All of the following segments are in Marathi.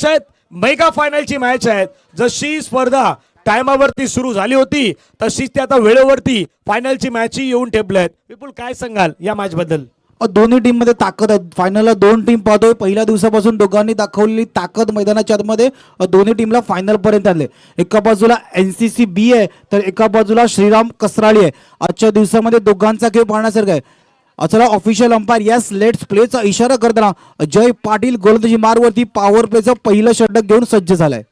आहेत, मेगा फायनलची मॅच आहे। जशी स्पर्धा टायमावरती सुरू झाली होती तशीच ती आता वेळेवरती फायनलची मॅच येऊन ठेपल्यात। विपुल काय सांगाल या मॅच बद्दल? दोन्ही टीम मध्ये ताकद आहे। फायनलला दोन टीम पाहतोय। पहिल्या दिवसापासून दोघांनी दाखवलेली ताकद मैदानाच्या आतमध्ये दोन्ही टीमला फायनल पर्यंत आणले। एका बाजूला एनसीसी बी आहे तर एका बाजूला श्रीराम कसराळी आहे। आजच्या दिवसामध्ये दोघांचा खेळ पाहण्यासारखा आहे। चला ऑफिशियल अंपायर यस लेट्स प्लेचा इशारा करताना जय पाटील गोलंदाजी मार्गवरती पॉवर प्लेचं पहिलं षटक घेऊन सज्ज झालाय।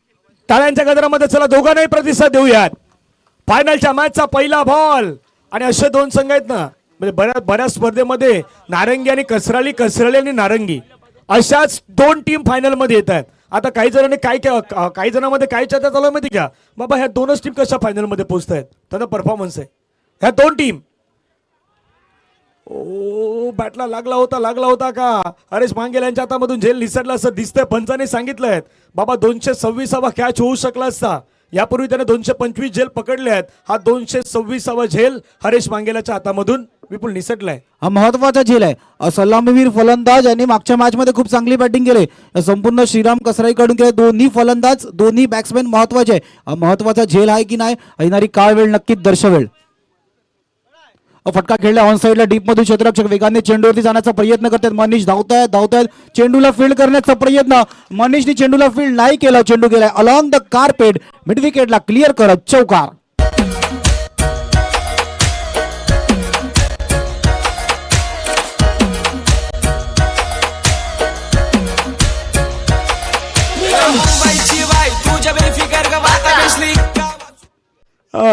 टाळ्यांच्या गजरामध्ये चला दोघांनाही प्रतिसाद देऊयात। फायनलच्या मॅचचा पहिला बॉल आणि असे दोन संघ आहेत ना, म्हणजे बऱ्याच स्पर्धेमध्ये नारंगी आणि कसराळी, कसराळी आणि नारंगी अशाच दोन टीम फायनल मध्ये येत आहेत। आता काही जणांनी काही जणांमध्ये काय चर्चा चालू आहे माहिती का, बाबा ह्या दोनच टीम कशा फायनल मध्ये पोहोचतायत, त्यांना परफॉर्मन्स आहे ह्या दोन टीम। ओ बॅटला लागला होता का हरेश मांगेल यांच्या हातामधून झेल निसटला असं दिसतंय। पंचाने सांगितलंय बाबा 226वा कॅच होऊ शकला असता। यापूर्वी त्याने 225 झेल पकडले आहेत। हा 226वा झेल हरेश मांगेलाच्या हातामधून विपुल निसटलाय। हा महत्वाचा झेल आहे। सलामीवीर फलंदाज यांनी मागच्या मॅच मध्ये खूप चांगली बॅटिंग केली। संपूर्ण श्रीराम कसराईकडून केले। दोन्ही फलंदाज दोन्ही बॅट्समॅन महत्वाचे आहे। महत्वाचा झेल आहे की नाही येणारी काळ वेळ नक्कीच दर्शवेल। फटका खेळला ऑन साइडला डीप मधून क्षेत्ररक्षक वेगाने चेंडूवरती जाण्याचा प्रयत्न करतात। मनीष धावतायत चेंडूला फील्ड करण्याचा प्रयत्न। मनीषने चेंडूला फील्ड नाही केला। चेंडू गेलाय अलॉंग द कार्पेट मिड विकेटला क्लिअर करत चौकार।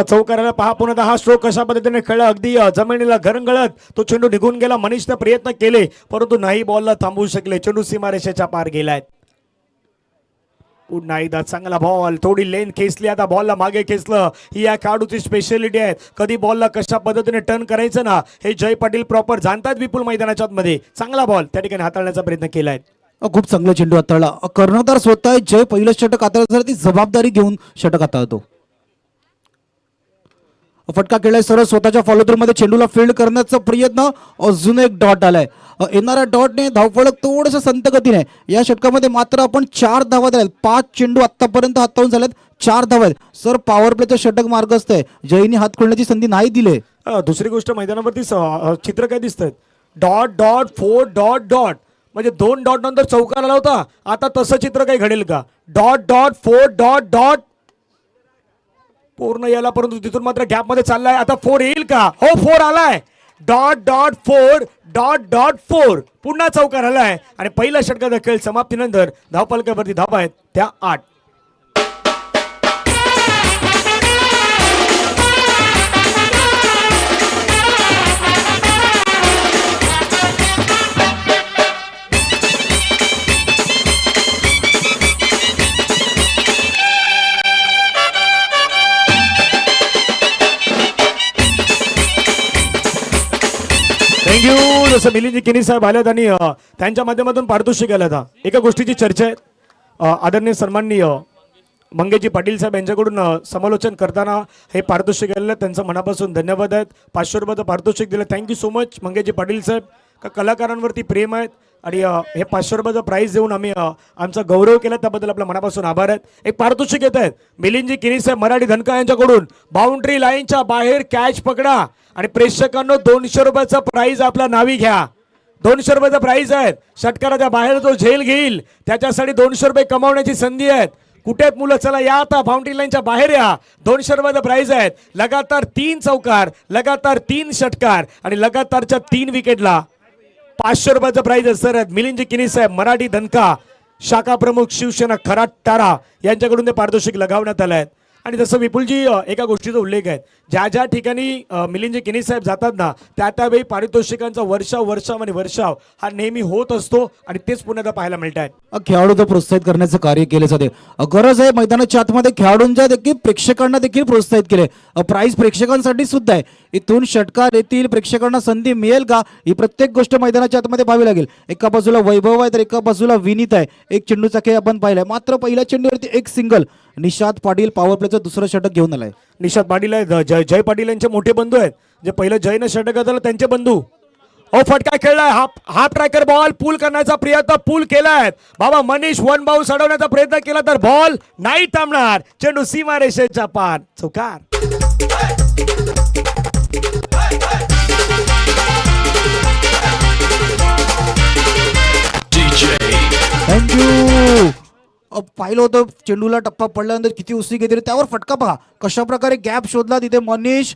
चौकाराला पहा पुन्हा हा स्ट्रोक कशा पद्धतीने खेळला, अगदी जमिनीला घरंगळत तो चेंडू निघून गेला। मनीषने प्रयत्न केले परंतु नाही बॉलला थांबवू शकले। चेंडू सीमारेषेच्या पार गेलाय। पुन्हा एकदा चांगला बॉल, थोडी लेन खेचली, आता बॉलला मागे खेचलं। ही या खेळाडूची स्पेशालिटी आहे। कधी बॉलला कशा पद्धतीने टर्न करायचं ना हे जय पाटील प्रॉपर जाणतात। विपुल मैदानाच्या मध्ये चांगला बॉल त्या ठिकाणी हाताळण्याचा प्रयत्न केलाय। खूप चांगला चेंडू हाताळला। कर्णधार स्वतः जय पहिलं षटक हाताळण्यासाठी ती जबाबदारी घेऊन षटक हाताळतो। फटका खेळलाय सरळ स्वतःच्या फॉलो थ्रू मध्ये चेंडूला फील्ड करण्याचा प्रयत्न। अजून एक डॉट आलाय। येणाऱ्या डॉटने धावफलक थोडंसं संत गतीने या षटकामध्ये मात्र आपण 4 धावा दिल्यात। 5 चेंडू आतापर्यंत हाताळून झालेत, 4 धावा आहेत। सर पॉवर प्लेचं षटक मार्ग असतंय, जयनी हात खोलण्याची संधी नाही दिले। दुसरी गोष्ट मैदानावरती चित्र काय दिसतंय, डॉट डॉट 4 डॉट डॉट, म्हणजे 2 डॉट नंतर चौकार आला होता। आता तसं चित्र काही घडेल का? डॉट डॉट 4 डॉट डॉट पूर्ण याला, परंतु तिथून मात्र गॅप मध्ये चाललाय। आता 4 येईल का? हो 4 आलाय। डॉट डॉट 4 डॉट डॉट 4 पुन्हा चौकार आलाय आणि पहिल्या षटकाचा खेळ समाप्तीनंतर धावफलकावरती धावा आहेत त्या 8। थँक्यू। जसं मिलिंद किनी साहेब आलेत आणि त्यांच्या माध्यमातून पारितोषिक आलं था। एका गोष्टीची चर्चा आहे, आदरणीय सन्माननीय मंगेजी पाटील साहेब यांच्याकडून समालोचन करताना हे पारितोषिक आलेलं, त्यांचं मनापासून धन्यवाद आहेत। 500 रुपयाचं पारितोषिक दिलं, थँक्यू सो मच मंगेजी पाटील साहेब। का कलाकारांवरती प्रेम आहेत आणि हे 500 रुपयाचं प्राईज देऊन आम्ही आमचा गौरव केला, त्याबद्दल आपल्या मनापासून आभार आहेत। एक पारितोषिक येत आहेत मिलिंदजी किनी साहेब मराठी धनका यांच्याकडून। बाउंड्री लाईनच्या बाहेर कॅच पकडा आणि प्रेक्षकांनो 200 रुपयाचा प्राईज आपल्या नावी घ्या। 200 रुपयाचा प्राईज आहेत। षटकाराच्या बाहेर जो झेल घेईल त्याच्यासाठी 200 रुपये कमावण्याची संधी आहेत। कुठे आहेत मुलं? चला या आता बाउंड्री लाईनच्या बाहेर या। 200 रुपयाचा प्राईज आहेत। लगातार 3 चौकार, लगातार 3 षटकार आणि लगातारच्या 3 विकेटला 500 रुपयाचा प्राईज आहे। सर मिलिंदजी किनी साहेब मराठी धनका शाखा प्रमुख शिवसेना खराटारा यांच्याकडून ते पारितोषिक लगावण्यात आलं आहे। आणि जसं विपुलजी एका गोष्टीचा उल्लेख आहे, ज्या ज्या ठिकाणी मिलिंदजी किनी साहेब जातात ना त्यावेळी पारितोषिकांचा वर्षाव हा नेहमी होत असतो आणि तेच पुन्हा पाहायला मिळत आहे। खेळाडूंना प्रोत्साहित करण्याचं कार्य केले जाते। गरज आहे मैदानाच्या आतमध्ये खेळाडूंच्या देखील प्रेक्षकांना देखील प्रोत्साहित केले। प्राईज प्रेक्षकांसाठी सुद्धा आहे। इथून षटकार येतील, प्रेक्षकांना संधी मिळेल का ही प्रत्येक गोष्ट मैदानाच्या आतमध्ये पाहावी लागेल। एका बाजूला वैभव आहे तर एका बाजूला विनीत आहे। एक चेंडूचा खेळ आपण पाहिलाय, मात्र पहिल्या चेंडूवरती एक सिंगल। निशाद पाटील पॉवर प्लेचं दुसरं षटक घेऊन आलाय। निशाद पाटील आहे, जय पाटील यांचे मोठे बंधू आहेत, जे पहिलं जयनं षटक झालं त्यांचे बंधू। ओ फटका खेळलाय, हाफ ट्रॅकर बॉल पूल करण्याचा प्रयत्न पूल केलाय बाबा मनीष, वन बाउन्स अडवण्याचा प्रयत्न केला तर बॉल नाही थांबणार, चेंडू सीमारेषेच्या पार, चौकार. थँक्यू. पाहिलं होतं चेंडूला टप्पा पडल्यानंतर किती उसळी घेतली, त्यावर फटका पहा कशा प्रकारे गॅप शोधला तिथे मनीष,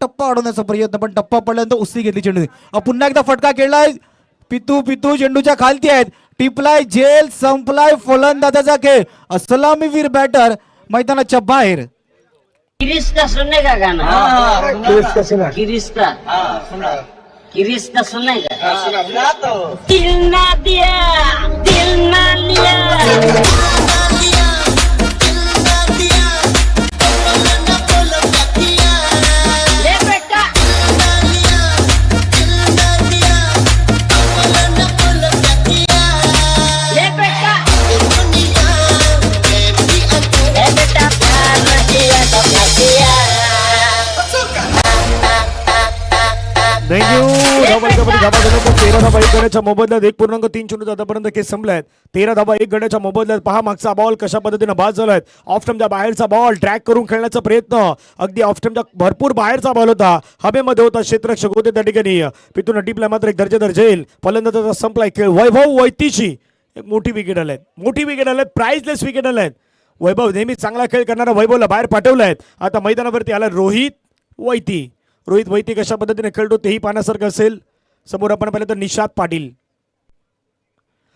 टप्पा अडवण्याचा प्रयत्न पण टप्पा पडल्यानंतर उसळी घेतली चेंडू. पुन्हा एकदा फटका खेळलाय, पितू चेंडूच्या खालती आहेत, टिपलाय झेल, संपलाय फलंदाजाचा खेळ. सलामीवीर बॅटर मैदानाच्या बाहेर. किरिस्ता सुनने का गाना, किरिस्ता सुनने का, दिल ना दिया, दिल ना लिया. ले बेटा, ले बेटा, ले बेटा, प्यार न किया तो क्या किया. थँक्यू. धावा 13 धावा 1 गड्याच्या मोबदल्यात 1.3 चेंडू आतापर्यंत केस संपलाय. 13 धावा 1 गड्याच्या मोबदल्यात. पहा मागचा बॉल कशा पद्धतीने बाद झालाय. ऑफ स्टंपच्या बाहेरचा बॉल ट्रॅक करून खेळण्याचा प्रयत्न, अगदी ऑफ स्टंपच्या भरपूर बाहेरचा बॉल होता, हवेमध्ये होता, क्षेत्ररक्षक होते त्या ठिकाणी. पितून टिपला मात्र एक दर्जेदार झेल, फलंदाजाचा संपलाय खेळ. वैभव वैतीची एक मोठी विकेट आल्यात, प्राइजलेस विकेट आल्यात. वैभव नेहमी चांगला खेळ करणारा वैभवला बाहेर पाठवलाय. आता मैदानावरती आला रोहित वैती कशा पद्धतीने खेळतो तेही पाहण्यासारखं असेल. समोर आपण पाहिलं तर निशात पाटील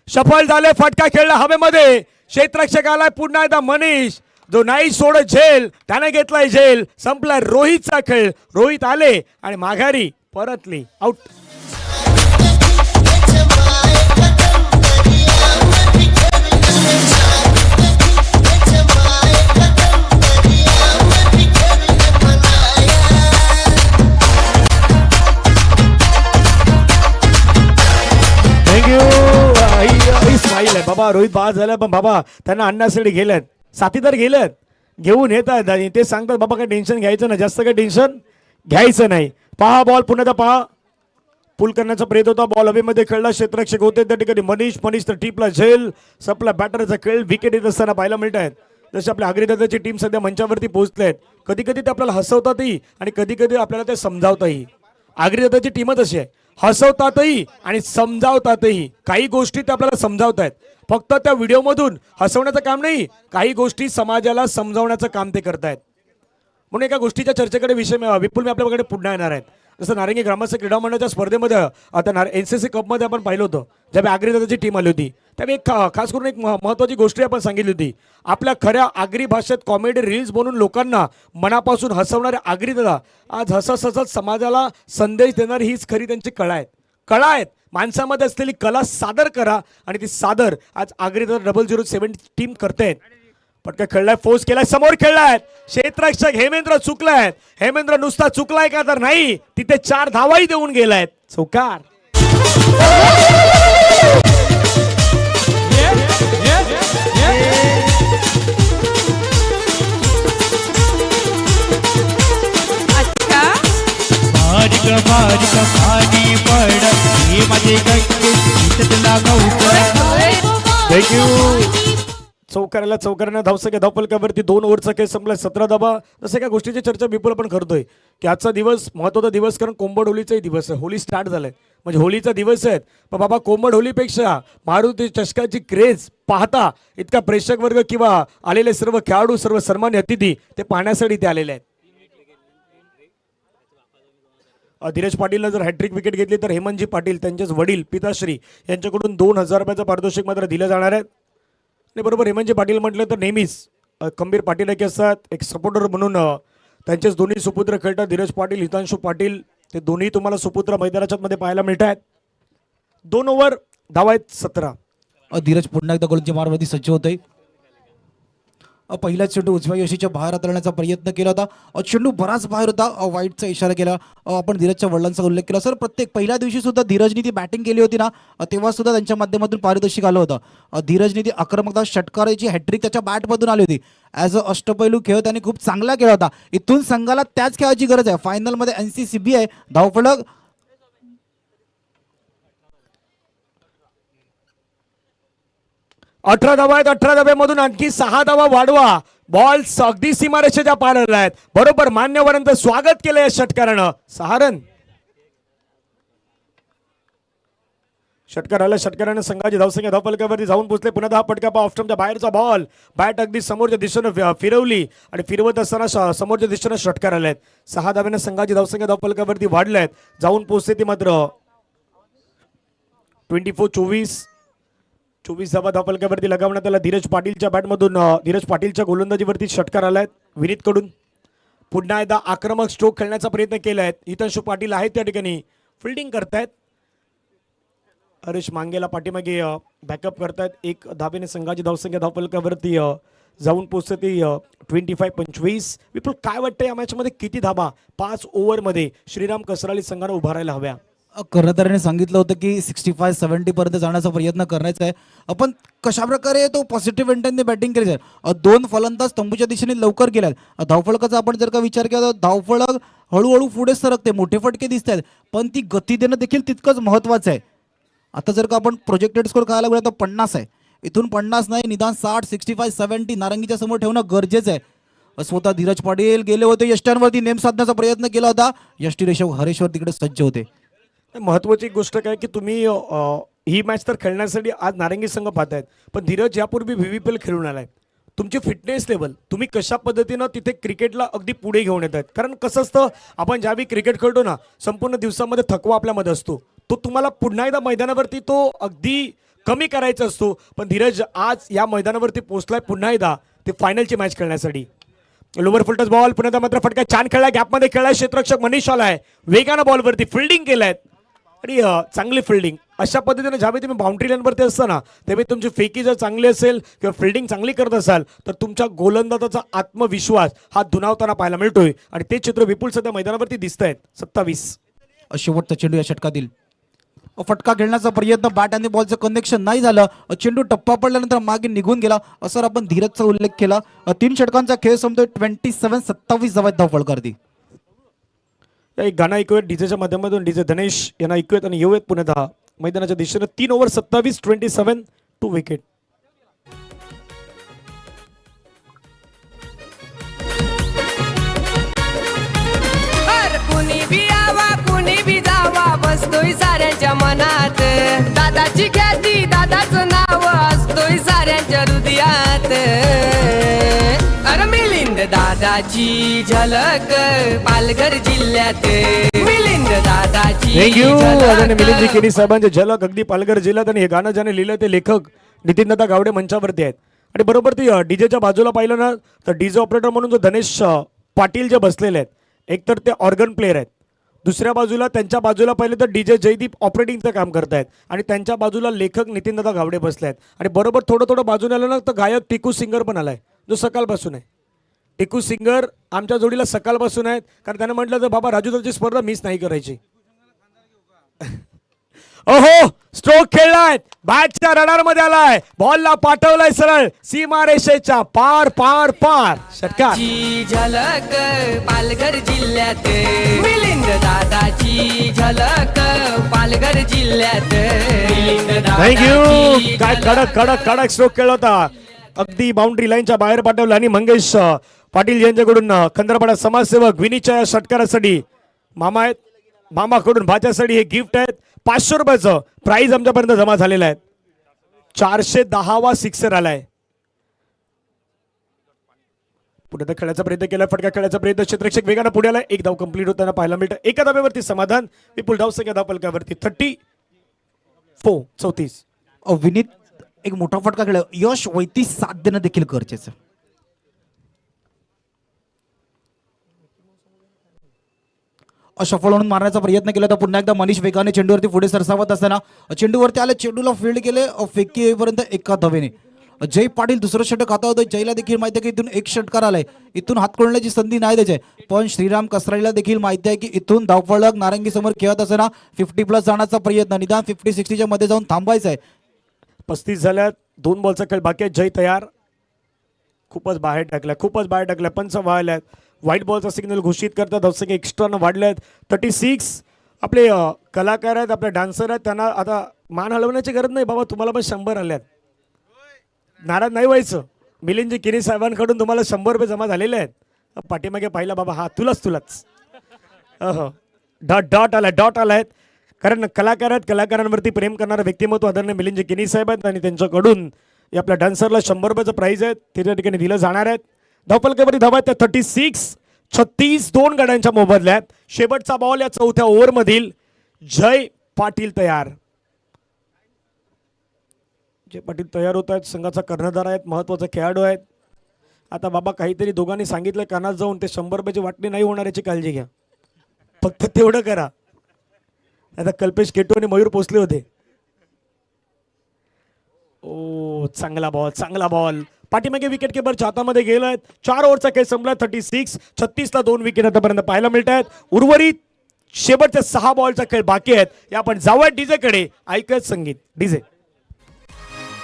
सफल झाले, फटका खेळला हवेमध्ये, क्षेत्ररक्षक आलाय पुन्हा एकदा मनीष, जो नाही सोडत झेल त्याने घेतलाय झेल, संपलाय रोहितचा खेळ. रोहित आले आणि माघारी परतली, आउट. स्माईल आहे बाबा, रोहित बाद झाला पण बाबा त्यांना आणण्यासाठी गेल्यात, साथीदार गेल्यात, घेऊन येतात आणि ते सांगतात बाबा काही टेन्शन घ्यायचं नाही, जास्त काही टेन्शन घ्यायचं नाही. पहा बॉल पुन्हा पहा, पुल करण्याचा प्रयत्न होता, बॉल हवेमध्ये खेळला, क्षेत्ररक्षक होते त्या ठिकाणी मनीष तर टीपला झेल, सपला बॅटरचा खेळ. विकेट येत असताना पाहायला मिळत आहेत. जसे आपल्या आगरीदादाची टीम सध्या मंचावरती पोहोचले आहेत. कधी कधी ते आपल्याला हसवतातही आणि कधी कधी आपल्याला ते समजावताही. आगरीदादाची टीमच अशी आहे, हसवतातही आणि समजावतातही. काही गोष्टी ते आपल्याला समजावतायत, फक्त त्या व्हिडिओमधून हसवण्याचं काम नाही, काही गोष्टी समाजाला समजावण्याचं काम ते करतायत. म्हणून एका गोष्टीच्या चर्चेकडे विषय विपुल मी आपल्याकडे पुन्हा येणार आहेत. जसं नारंगी ग्रामस्थ क्रीडा मंडळाच्या स्पर्धेमध्ये आता NCC कपमध्ये आपण पाहिलं होतं, ज्यावेळी आगरीदादाची टीम आली होती त्यावेळी एक खास करून एक महत्त्वाची गोष्ट आपण सांगितली होती. आपल्या खऱ्या आगरी भाषेत कॉमेडी रील्स बनवून लोकांना मनापासून हसवणारे आगरीदादा आज हसत समाजाला संदेश देणारी हीच खरी त्यांची कळा आहेत. माणसामध्ये असलेली कला सादर करा आणि ती सादर आज आगरीदादा 007 टीम करतायत. पटका खेळलाय, फोर्स केलाय, समोर खेळलाय, क्षेत्ररक्षक हेमेंद्र चुकलाय. हेमेंद्र नुसता चुकलाय का तर नाही, तिथे 4 धावाही देऊन गेलायत, चौकार. थँक्यू. चौकारानं धावसंख्या धावपलकावरती 2 ओव्हरचा खेळ संपला, 17 धावा. जसं एका गोष्टीची चर्चा विपुल आपण करतोय की आजचा दिवस महत्त्वाचा दिवस, कारण कोंबड होलीचाही दिवस आहे. होली स्टार्ट झालाय म्हणजे होलीचा दिवस आहे. पण बाबा कोंबड होलीपेक्षा मारुती चषकाची क्रेज पाहता इतका प्रेक्षक वर्ग किंवा आलेले सर्व खेळाडू, सर्व सन्मान्य अतिथी ते पाहण्यासाठी ते आलेले आहेत. धीरज पाटीलनं जर हॅट्रिक विकेट घेतली तर हेमंतजी पाटील त्यांचेच वडील पिताश्री यांच्याकडून 2000 रुपयाचं पारितोषिक मात्र दिलं जाणार आहे. आणि बरोबर हेमंतजी पाटील म्हटलं तर नेहमीच खंबीर पाटील असतात, एक सपोर्टर म्हणून त्यांचेच दोन्ही सुपुत्र खेळतात. धीरज पाटील, हितांशू पाटील, ते दोन्ही तुम्हाला सुपुत्र मैदानाच्या मध्ये पाहायला मिळत आहेत. 2 ओव्हर धावा आहेत 17. धीरज पुन्हा एकदा गोलंदाजी मारवरती सज्ज होतोय. पहिल्याच चेंडू उजव्या यशीच्या बाहेर हाताळण्याचा प्रयत्न केला होता, चेंडू बराच बाहेर होता, वाईटचा इशारा केला. आपण धीरजच्या वडिलांचा उल्लेख केला सर. प्रत्येक पहिल्या दिवशी सुद्धा धीरजनी ती बॅटिंग केली होती ना, तेव्हा सुद्धा त्यांच्या माध्यमातून पारितोषिक आलं होतं. धीरजनी ती आक्रमकता, षटकाराची हॅट्रिक त्याच्या बॅटमधून आली होती. ॲज अ अष्टपैलू खेळ त्याने खूप चांगला केला होता. इथून संघाला त्याच खेळाची गरज आहे. फायनलमध्ये NCCB आहे, धावफलक 18 धावा आहेत. 18 धाब्यामधून आणखी 6 धावा वाढवा. बॉल अगदी सीमारेषेच्या पार आला आहेत. बरोबर मान्यवरांचं स्वागत केलं या षटकारानं. 6 रन. षटकार आला. षटकारानं संघाची धावसंख्या धावफलकावरती जाऊन पोहोचले. पुन्हा 10 फटका ऑफस्टमच्या बाहेरचा बॉल. बॅट अगदी समोरच्या दिशेनं फिरवली आणि फिरवत असताना समोरच्या दिशेनं षटकार आले. 6 धाव्यानं संघाची धावसंख्या धावफलकावरती वाढल्यात. जाऊन पोहोचते ती मात्र 24 धावा धावफलकावरती लगावण्यात आला. धीरज पाटीलच्या बॅटमधून धीरज पाटीलच्या गोलंदाजीवरती षटकार आलाय विनीतकडून. पुन्हा एकदा आक्रमक स्ट्रोक खेळण्याचा प्रयत्न केलाय. हितांशु पाटील आहेत त्या ठिकाणी फिल्डिंग करतायत. हरीश मांगेला पाठीमागे बॅकअप करतायत. 1 धावेने संघाची धावसंख्या धावफलकावरती जाऊन पोहोचते ती 25-25. विपुल काय वाटतं या मॅचमध्ये किती धाबा 5 ओव्हरमध्ये श्रीराम कसराली संघानं उभारायला हव्या? कर्णधाराने सांगितलं होतं की 65-70 पर्यंत जाण्याचा प्रयत्न करायचा आहे. आपण कशा प्रकारे तो पॉझिटिव्ह इंटेंटने बॅटिंग केली आहे. 2 फलंदाज तंबूच्या दिशेने लवकर गेल्यात. धावफलकाचा आपण जर का विचार केला तर धावफलक हळूहळू पुढे सरकते. मोठे फटके दिसत आहेत पण ती गती देणं देखील तितकंच महत्वाचं आहे. आता जर का आपण प्रोजेक्टेड स्कोर खायला गेलो तर 50 आहे. इथून 50 नाही निदान 60, 65-70 नारंगीच्या समोर ठेवणं गरजेचं आहे. स्वतः धीरज पाटील गेले होते यष्ट्यांवरती नेम साधण्याचा प्रयत्न केला होता. यष्टी रेषव हरेश्वर तिकडे सज्ज होते. महत्वाची गोष्ट काय की तुम्ही ही मॅच तर खेळण्यासाठी आज नारंगी संघ पाहतायत पण धीरज यापूर्वी VVPL खेळून आलाय. तुमची फिटनेस लेवल तुम्ही कशा पद्धतीनं तिथे क्रिकेटला अगदी पुढे घेऊन येत आहेत. कारण कसं असतं आपण ज्यावेळी क्रिकेट खेळतो ना संपूर्ण दिवसामध्ये थकवा आपल्यामध्ये असतो. तो तुम्हाला पुन्हा एकदा मैदानावरती तो अगदी कमी करायचा असतो. पण धीरज आज या मैदानावरती पोहोचलाय पुन्हा एकदा ते फायनलची मॅच खेळण्यासाठी. लोवर फुलटच बॉल पुन्हा एकदा मात्र फटका छान खेळलाय. गॅपमध्ये खेळलाय. क्षेत्ररक्षक मनीष आलाय. वेगानं बॉलवरती फिल्डिंग केलाय आणि चांगली फिल्डिंग. अशा पद्धतीने ज्यावेळी तुम्ही बाउंड्री लाईनवरती असताना त्यावेळी तुमची फेकी जर चांगली असेल किंवा फिल्डिंग चांगली करत असाल तर तुमच्या गोलंदाजाचा आत्मविश्वास हा दुणावताना पाहायला मिळतोय आणि ते चित्र विपुल सध्या मैदानावरती दिसत आहेत. 27 शेवटचा चेंडू या षटकातील फटका खेळण्याचा प्रयत्न बॅट आणि बॉलचं कनेक्शन नाही झालं. चेंडू टप्पा पडल्यानंतर मागे निघून गेला असं आपण धीरजचा उल्लेख केला. 3 षटकांचा खेळ संपतोय. 27 धावा धावफलकावरती. एक गाणं ऐकूयात डीजेच्या माध्यमातून. डीजे धनेश यांना ऐकूयात आणि येऊयात पुन्हा 10 मैदानाच्या दिशेनं. 3 ओव्हर 27 2 विकेट. कुणी भी आवा कुणी भी जावा बसतोय साऱ्यांच्या मनात. दादाची ख्याती दादाचं नाव असतोय साऱ्यांच्या हृदयात. अरे मिलिंद दादाची झलक पालघर जिल्ह्यात. मिलिंद दादाची थँक्यू झलक. मिलिंदजी केनी साहेबांचे झलक अगदी पालघर जिल्ह्यात. आणि हे गाणं ज्याने लिहिलं ते लेखक नितीनदादा गावडे मंचावरती आहेत. आणि बरोबर ती डीजेच्या बाजूला पाहिलं ना तर डीजे ऑपरेटर म्हणून जो धनेश पाटील जे बसलेले आहेत एकतर ते ऑर्गन प्लेयर आहेत. दुसऱ्या बाजूला त्यांच्या बाजूला पाहिलं तर डीजे जयदीप ऑपरेटिंगचं काम करतायत आणि त्यांच्या बाजूला लेखक नितीनदादा गावडे बसले आहेत. आणि बरोबर थोडं बाजूने आलं ना तर गायक टिकू सिंगर पण आलाय जो सकाळपासून आहे. टिकू सिंगर आमच्या जोडीला सकाळपासून आहेत कारण त्याने म्हटलं तर बाबा राजूदाची स्पर्धा मिस नाही करायची. ओहो स्ट्रोक खेळलाय. बॅटच्या रडार मध्ये आलाय. बॉलला पाठवलाय सरळ सीमारेषेच्या पार पार पार. षटकार. ची झलक पालघर जिल्ह्यात. मिलिंद दादाची झलक पालघर जिल्ह्यात. मिलिंद थँक्यू. दादाची काय कडक कडक कडक स्ट्रोक खेळला होता. अगदी बाउंड्री लाईनच्या बाहेर पाठवलं. आणि मंगेश पाटील यांच्याकडून खंदरपाडा समाजसेवक विनीच्या या षटकारासाठी मामा आहेत. मामाकडून भाच्यासाठी हे गिफ्ट आहेत. 500 रुपयाचं प्राइज आमच्यापर्यंत जमा झालेलं आहे. 410वा सिक्सर आलाय. पुढे खेळायचा प्रयत्न केला. फटका खेळायचा प्रयत्न. क्षेत्ररक्षक वेगानं पुढे आलाय. 1 धाव कंप्लीट होताना पाहायला मिळतं. एका धाब्यावरती समाधान. विपुल धावसंख्या धावफलकावरती 34. विनीत एक मोठा फटका खेळला. यश वैती साथ देणं देखील गरजेचं. सफल म्हणून मारण्याचा प्रयत्न केला तर पुन्हा एकदा मनीष वेगाने चेंडूवरती पुढे सरसावत असताना चेंडूवरती आले. चेंडूला फील्ड केले. फेकी येईपर्यंत 1 धावेने. जय पाटील दुसरं षटक खाता होतं. जयला देखील माहिती आहे की इथून 1 षटकार आलाय. इथून हात खोलण्याची संधी नाही द्यायची. पण श्रीराम कसराईला देखील माहिती आहे की इथून धावफलक नारंगी समोर खेळत असताना 50+ जाण्याचा प्रयत्न निदान 50-60च्या मध्ये जाऊन थांबायचं आहे. 35 झाल्यात. 2 बॉलचा खेळ बाकी आहे. जय तयार. खूपच बाहेर टाकल्या. पंच वाळल्यात. व्हाईट बॉलचा सिग्नल घोषित करतात. धावसंख्या एक्स्ट्रानं वाढल्यात. 36. आपले कलाकार आहेत आपले डान्सर आहेत त्यांना आता मान हलवण्याची गरज नाही बाबा तुम्हाला पण 100 आल्यात. नाराज नाही व्हायचं. मिलिंदजी किनी साहेबांकडून तुम्हाला 100 रुपये जमा झालेले आहेत. पाठीमागे पाहिला बाबा, हा तुलाच डॉट आलाय. कारण कलाकार आहेत, कलाकारांवरती प्रेम करणारं व्यक्तिमत्व आदरणीय मिलिंदजी किनी साहेब आहेत आणि त्यांच्याकडून या आपल्या डान्सरला 100 रुपयाचं प्राईज आहे ते त्या ठिकाणी दिलं जाणार आहेत. धावपलकावरती धावा आहेत त्या 36 2 गाड्यांच्या मोबदल्यात. शेवटचा बॉल या चौथ्या ओव्हरमधील. जय पाटील तयार. जय पाटील तयार होत आहेत, संघाचा कर्णधार आहेत, महत्वाचा खेळाडू आहेत. आता बाबा काहीतरी दोघांनी सांगितलं कानात जाऊन, ते 100 रुपयाची वाटणी नाही होणार याची काळजी घ्या, फक्त तेवढं करा. आता कल्पेश केटू आणि मयूर पोचले होते. ओ चांगला बॉल पाठीमागे विकेट किपरच्या हातामध्ये गेलाय. 4 ओव्हरचा खेळ संपला. 36 ला 2 विकेट आतापर्यंत पाहायला मिळत आहेत. उर्वरित शेवटच्या 6 बॉलचा खेळ बाकी आहेत. या आपण जाऊया डीजे कडे. ऐकत संगीत डीजे.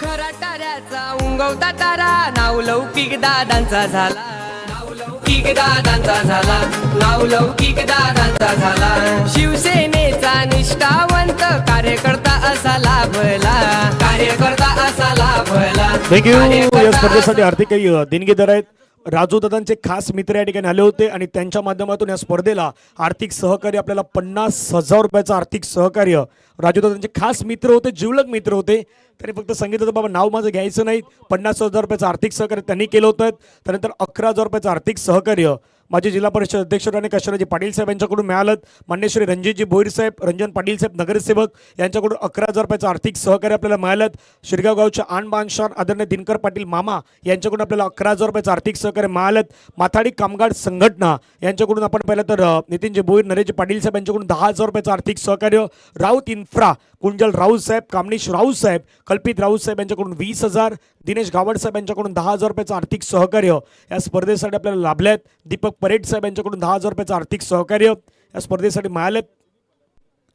खरा ताऱ्याचा उंगवता तारा, नाव लौकिक दादांचा झाला, नाव लौकिक दादांचा झाला, नाव लौकिक दादांचा झाला. शिवसेनेचा निष्ठावंत कार्यकर्ता असा लाभला, कार्यकर्ता असा लाभला. थँक्यू. या स्पर्धेसाठी आर्थिक काही देणगीदार आहेत. राजू दादांचे खास मित्र या ठिकाणी आले होते आणि त्यांच्या माध्यमातून या स्पर्धेला आर्थिक सहकार्य, आपल्याला 50,000 रुपयाचं आर्थिक सहकार्य. राजू दादांचे खास मित्र होते, जिवलग मित्र होते. त्यांनी फक्त सांगितलं बाबा नाव माझं घ्यायचं नाही. 50,000 रुपयाचं आर्थिक सहकार्य त्यांनी केलं होतं. त्यानंतर 11,000 रुपयाचं आर्थिक सहकार्य माजी जिल्हा परिषद अध्यक्ष राणे कशराजी पाटील साहेब यांच्याकडून मिळालं. मान्य श्री रणजितजी भोईर साहेब, रंजन पाटील साहेब नगरसेवक यांच्याकडून 11,000 रुपयाचं आर्थिक सहकार्य आपल्याला मिळालं. शिरगाव गावच्या आणबान शान आदरणीय दिनकर पाटील मामा यांच्याकडून आपल्याला 11,000 रुपयाचं आर्थिक सहकार्य मिळालं. माथाडी कामगार संघटना यांच्याकडून आपण पाहिलं तर नितीनजी भोईर, नरेशजी पाटील साहेब यांच्याकडून 10,000 रुपयाचं आर्थिक सहकार्य. राऊत इन्फ्रा कुंजल राऊत साहेब, कामनीश राऊत साहेब, कल्पित राऊत साहेब यांच्याकडून 20,000. दिनेश गावड साहेब यांच्याकडून 10,000 रुपयाचं आर्थिक सहकार्य या स्पर्धेसाठी आपल्याला लाभले आहेत. दीपक परेड साहेब यांच्याकडून 10,000 रुपयाचं आर्थिक सहकार्य या स्पर्धेसाठी मिळालेत.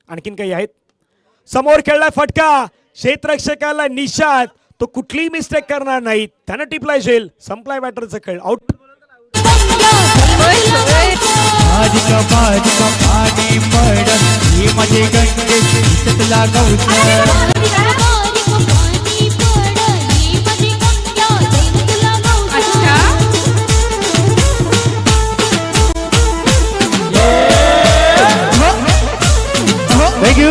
आणखीन काही आहेत. समोर खेळलाय फटका, क्षेत्ररक्षकाला निशाद, तो कुठलीही मिस्टेक करणार नाही, त्यानं टिपलाय झेल. संपलाय बॅटरचा खेळ. आउट. बाजिका पाणी पड ही माझे गंगे शीतला गौसर. थँक्यू.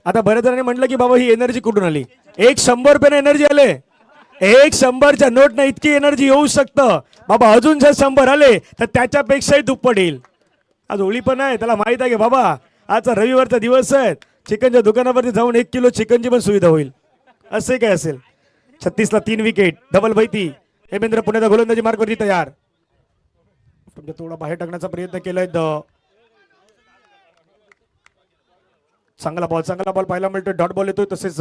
आता बऱ्याच जणांनी म्हटलं की बाबा ही एनर्जी कुठून आली. एक 100 रुपयाने एनर्जी आले. एक 100च्या नोटनं इतकी एनर्जी येऊ शकतं बाबा. अजून जर 100 आले तर त्याच्यापेक्षाही दुप्पट येईल. आज होळी पण आहे, त्याला माहित आहे की बाबा आजचा रविवारचा दिवस आहे. चिकनच्या दुकानावरती जाऊन 1 किलो चिकनची पण सुविधा होईल. असे काय असेल. 36 ला 3 विकेट. डबल भैती. हेमेंद्र पुण्याचा गोलंदाजी मार्कवरती तयार. थोडा बाहेर टाकण्याचा प्रयत्न केलाय. चांगला बॉल पाहायला मिळतोय. डॉट बॉल येतोय. तसेच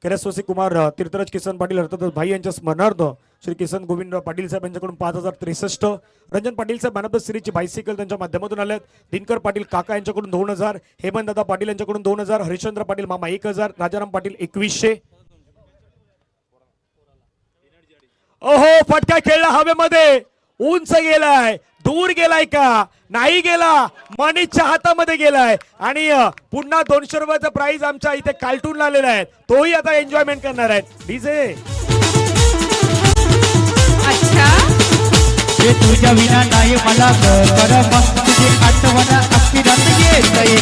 कैलासवासी कुमार तीर्थराज किसन पाटील अर्थातच भाई यांच्या स्मरणार्थ श्री किसन गोविंद पाटील साहेब यांच्याकडून 5,063. रंजन पाटील साहेब मॅन ऑफ द सिरीजची बायसिकल त्यांच्या माध्यमातून आल्यात. दिनकर पाटील काका यांच्याकडून 2,000. हेमंत दादा पाटील यांच्याकडून 2,000. हरिश्चंद्र पाटील मामा 1,000. राजाराम पाटील 2,100. ओहो फटका खेळला हवेमध्ये. उंच गेलाय, दूर गेलाय का नाही गेला, मनीषच्या हातामध्ये गेलाय. आणि पुन्हा 200 रुपयाचा प्राइज आमच्या इथे कार्टून आलेला आहे. तोही आता एन्जॉयमेंट करणार आहेत. डीजे. अच्छा. हे तुझ्या विना नाही मला करम, तुझी आठवण अखिरात येत.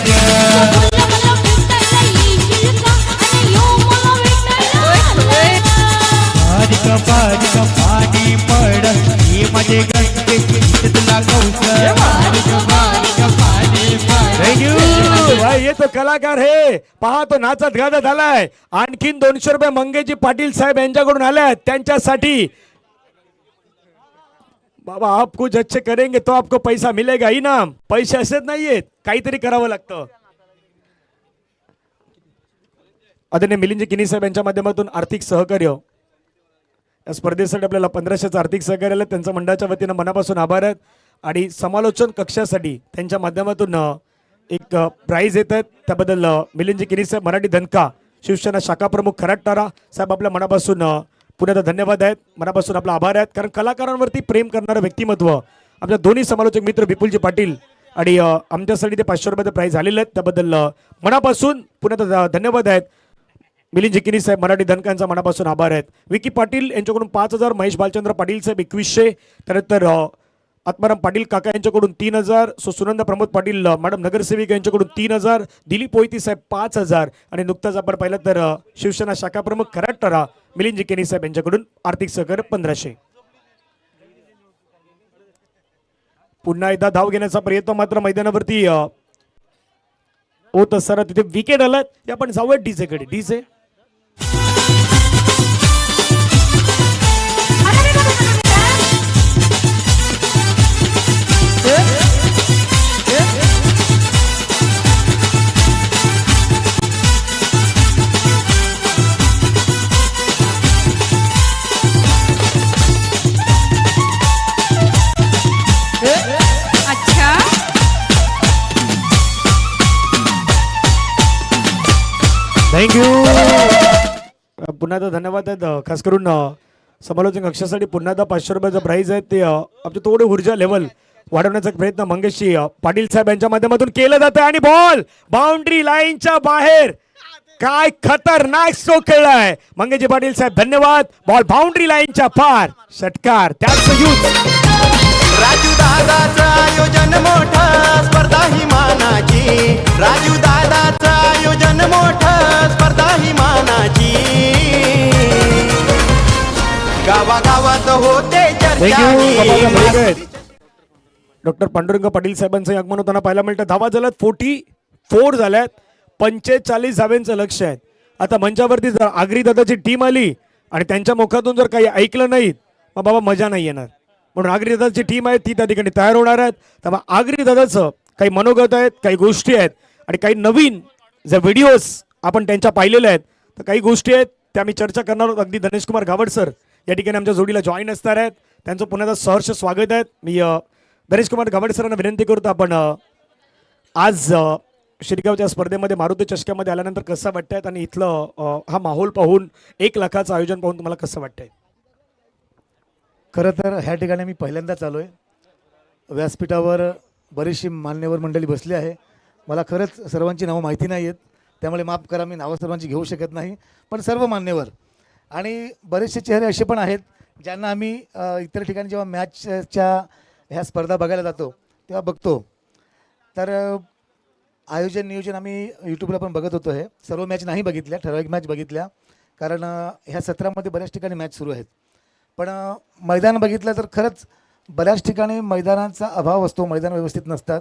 बाजिका पाणी पड ही माझे गंगे शीतला गौसर. थँक्यू भाई. ये तो कलाकार है. पहा तो नाचत गाजत आलाय. आणखीन 200 रुपये मंगेजी पाटील साहेब यांच्याकडून आले आहेत त्यांच्यासाठी. बाबा आप कुछ अच्छे करेंगे तो आपको पैसा मिलेगा. इनाम पैसे असेच नाहीयेत, काहीतरी करावं लागतं. आदरणीय मिलिंदजी किनी साहेब यांच्या माध्यमातून आर्थिक सहकार्य या स्पर्धेसाठी आपल्याला 1,500चं आर्थिक सहकार्य आलं. त्यांच्या मंडळाच्या वतीनं मनापासून आभार आहेत. आणि समालोचन कक्षासाठी त्यांच्या माध्यमातून एक प्राइज येत आहेत. त्याबद्दल मिलिंदजी किनी साहेब, मराठी धनका शिवसेना शाखा प्रमुख खराटतारा साहेब, आपल्या मनापासून पुण्याचा धन्यवाद आहेत. मनापासून आपला आभार आहेत. कारण कलाकारांवरती प्रेम करणारं व्यक्तिमत्व आपल्या दोन्ही समालोचक मित्र विपुलजी पाटील आणि आमच्यासाठी ते 500 रुपयाचं प्राइज आलेलं आहेत. त्याबद्दल मनापासून पुण्याचा धन्यवाद आहेत. मिलिंद जिकिनी साहेब मराठी धनकांचा मनापासून आभार आहेत. विकी पाटील यांच्याकडून 5,000, महेश बालचंद्र पाटील साहेब 2100, त्यानंतर आत्माराम पाटील काका यांच्याकडून 3,000, सुनंदा प्रमोद पाटील मॅडम नगरसेविका यांच्याकडून 3,000, दिलीप पोईती साहेब 5,000 आणि नुकताच आपण पाहिलं तर शिवसेना शाखा प्रमुख खराटरा मिलिंद जिकिनी साहेब यांच्याकडून आर्थिक सहकार्य 1,500. पुन्हा एकदा धाव घेण्याचा प्रयत्न मात्र मैदानावरती होत असताना तिथे विकेट आलात. हे आपण जाऊयात डीजे कडे. डीजे अच्छा. थँक्यू. पुन्हा एकदा धन्यवाद आहेत. खास करून समालोचक अक्षरासाठी पुन्हा एकदा 500 रुपयाचं प्राईज आहे. ते आमचे थोडे ऊर्जा लेवल वाढवण्याचा प्रयत्न मंगेशजी पाटील साहेब यांच्या माध्यमातून केलं जातं आणि बॉल बाउंड्री लाईनच्या बाहेर. काय खतरनाक स्ट्रोक खेळलाय मंगेशजी पाटील साहेब, धन्यवाद. बॉल बाउंड्री लाईनच्या पार, षटकार. त्याच यूज राजू दादाचं आयोजन मोठं, स्पर्धा ही मानाची. राजू दादाचं आयोजन मोठं, स्पर्धा ही मानाची. गावागावात होते चर्चा. डॉक्टर पांडुरंग पाटील साहेबांचं आगमन होताना पाहायला मिळतं. धावा झाल्यात 44 झाल्यात. 45 धाव्यांचं लक्ष आहे. आता मंचावरती जर आगरी दादाची टीम आली आणि त्यांच्या मुखातून जर काही ऐकलं नाही मग बाबा मजा नाही येणार. म्हणून आगरी दादाची टीम आहे ती त्या ठिकाणी तयार होणार आहेत. त्यामुळे आगरी दादाचं काही मनोगत आहेत, काही गोष्टी आहेत आणि काही नवीन जर व्हिडिओज आपण त्यांच्या पाहिलेल्या आहेत तर काही गोष्टी आहेत त्या मी चर्चा करणार आहोत. अगदी धनेश कुमार गावड सर या ठिकाणी आमच्या जोडीला जॉईन असणार आहेत. त्यांचं पुन्हा एकदा सहर्ष स्वागत आहे. मी धनेश कुमार गावड सरांना विनंती करतो आपण आज शिरगावच्या स्पर्धेमध्ये मारुती चषकामध्ये आल्यानंतर कसं वाटतंय आणि इथलं हा माहोल पाहून 1 लाखाचं आयोजन पाहून तुम्हाला कसं वाटतंय? खरं तर ह्या ठिकाणी मी पहिल्यांदाच आलो आहे. व्यासपीठावर बरीचशी मान्यवर मंडळी बसली आहे. मला खरंच सर्वांची नावं माहिती नाही आहेत, त्यामुळे माफ करा, मी नावं सर्वांची घेऊ शकत नाही. पण सर्व मान्यवर आणि बरेचसे चेहरे असे पण आहेत ज्यांना आम्ही इतर ठिकाणी जेव्हा मॅचच्या ह्या स्पर्धा बघायला जातो तेव्हा बघतो. तर आयोजन नियोजन आम्ही यूट्यूबला पण बघत होतो. हे सर्व मॅच नाही बघितल्या, ठराविक मॅच बघितल्या, कारण ह्या सत्रामध्ये बऱ्याच ठिकाणी मॅच सुरू आहेत. पण मैदान बघितलं तर खरंच बऱ्याच ठिकाणी मैदानाचा अभाव असतो, मैदान व्यवस्थित नसतात.